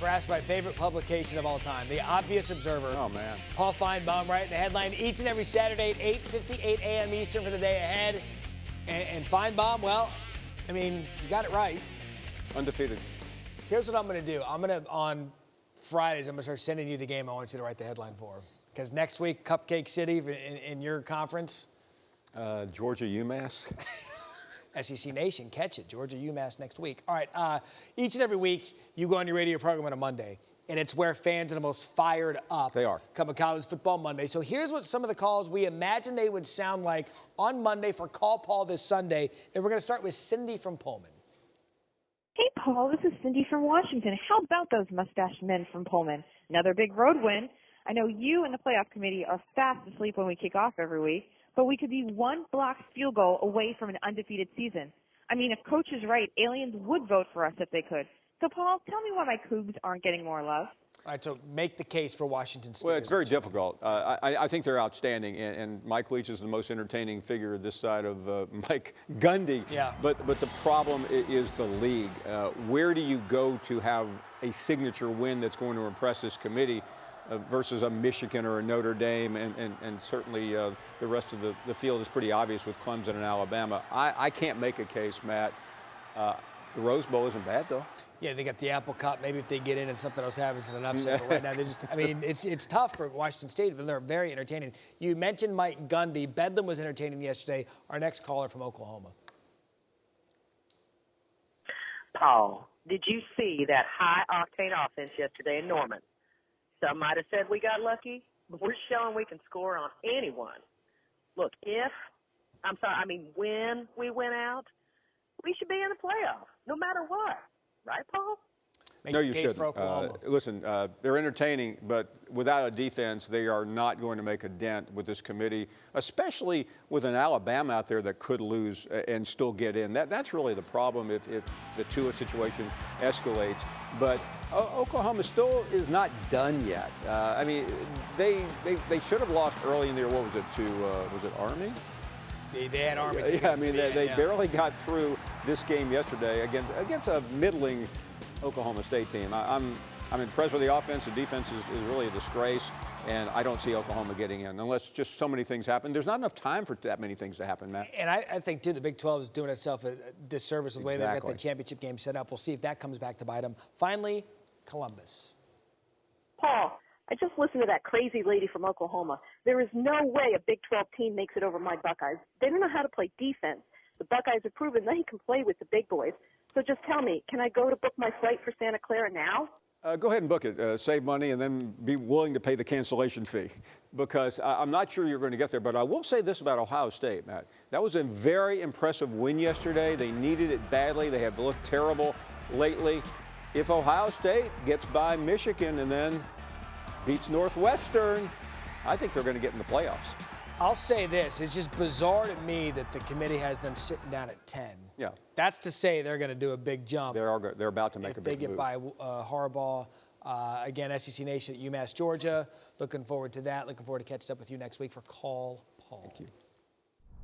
Harassed by favorite publication of all time, The Obvious Observer. Oh, man. Paul Finebaum writing the headline each and every Saturday at 8:58 a.m. Eastern for the day ahead. And Finebaum, well, I mean, you got it right. Undefeated. Here's what I'm going to do. On Fridays, I'm going to start sending you the game I want you to write the headline for. Because next week, Cupcake City in your conference. Georgia, UMass. SEC Nation, catch it. Georgia, UMass next week. All right, each and every week, you go on your radio program on a Monday, and it's where fans are the most fired up. They are. Come a college football Monday. So here's what some of the calls we imagine they would sound like on Monday for Call Paul this Sunday. And we're going to start with Cindy from Pullman. Hey, Paul, this is Cindy from Washington. How about those mustached men from Pullman? Another big road win. I know you and the playoff committee are fast asleep when we kick off every week, but we could be one blocked field goal away from an undefeated season. I mean, if Coach is right, aliens would vote for us if they could. So, Paul, tell me why my Cougs aren't getting more love. All right, so make the case for Washington State. Well, it's very difficult. I think they're outstanding, and Mike Leach is the most entertaining figure this side of Mike Gundy. Yeah. But the problem is the league. Where do you go to have a signature win that's going to impress this committee versus a Michigan or a Notre Dame, and certainly the rest of the field is pretty obvious with Clemson and Alabama. I can't make a case, Matt. The Rose Bowl isn't bad, though. Yeah, they got the Apple Cup. Maybe if they get in and something else happens and an upset. But right now, it's tough for Washington State, but they're very entertaining. You mentioned Mike Gundy. Bedlam was entertaining yesterday. Our next caller from Oklahoma. Paul, did you see that high-octane offense yesterday in Norman? Some might have said we got lucky, but we're showing we can score on anyone. Look, when we win out, we should be in the playoff, no matter what. Right, Paul? No, you shouldn't. Listen, they're entertaining, but without a defense, they are not going to make a dent with this committee, especially with an Alabama out there that could lose and still get in. That's really the problem if the Tua situation escalates. But Oklahoma still is not done yet. I mean, they should have lost early in the year. What was it was it Army? They had Army. Yeah, I mean, they barely got through this game yesterday against a middling Oklahoma State team. I'm impressed with the offense. The defense is really a disgrace, and I don't see Oklahoma getting in unless just so many things happen. There's not enough time for that many things to happen, Matt. And I think, too, the Big 12 is doing itself a disservice with the way they've got the championship game set up. We'll see if that comes back to bite them. Finally, Columbus. Paul, I just listened to that crazy lady from Oklahoma. There is no way a Big 12 team makes it over my Buckeyes. They don't know how to play defense. The Buckeyes have proven they can play with the big boys. So just tell me, can I go to book my flight for Santa Clara now? Go ahead and book it. Save money and then be willing to pay the cancellation fee, because I'm not sure you're going to get there. But I will say this about Ohio State, Matt. That was a very impressive win yesterday. They needed it badly. They have looked terrible lately. If Ohio State gets by Michigan and then beats Northwestern, I think they're going to get in the playoffs. I'll say this. It's just bizarre to me that the committee has them sitting down at 10. Yeah. That's to say they're going to do a big jump. They're about to make a big move. If they get by Harbaugh. Again, SEC Nation at UMass, Georgia. Looking forward to that. Looking forward to catching up with you next week for Call Paul. Thank you.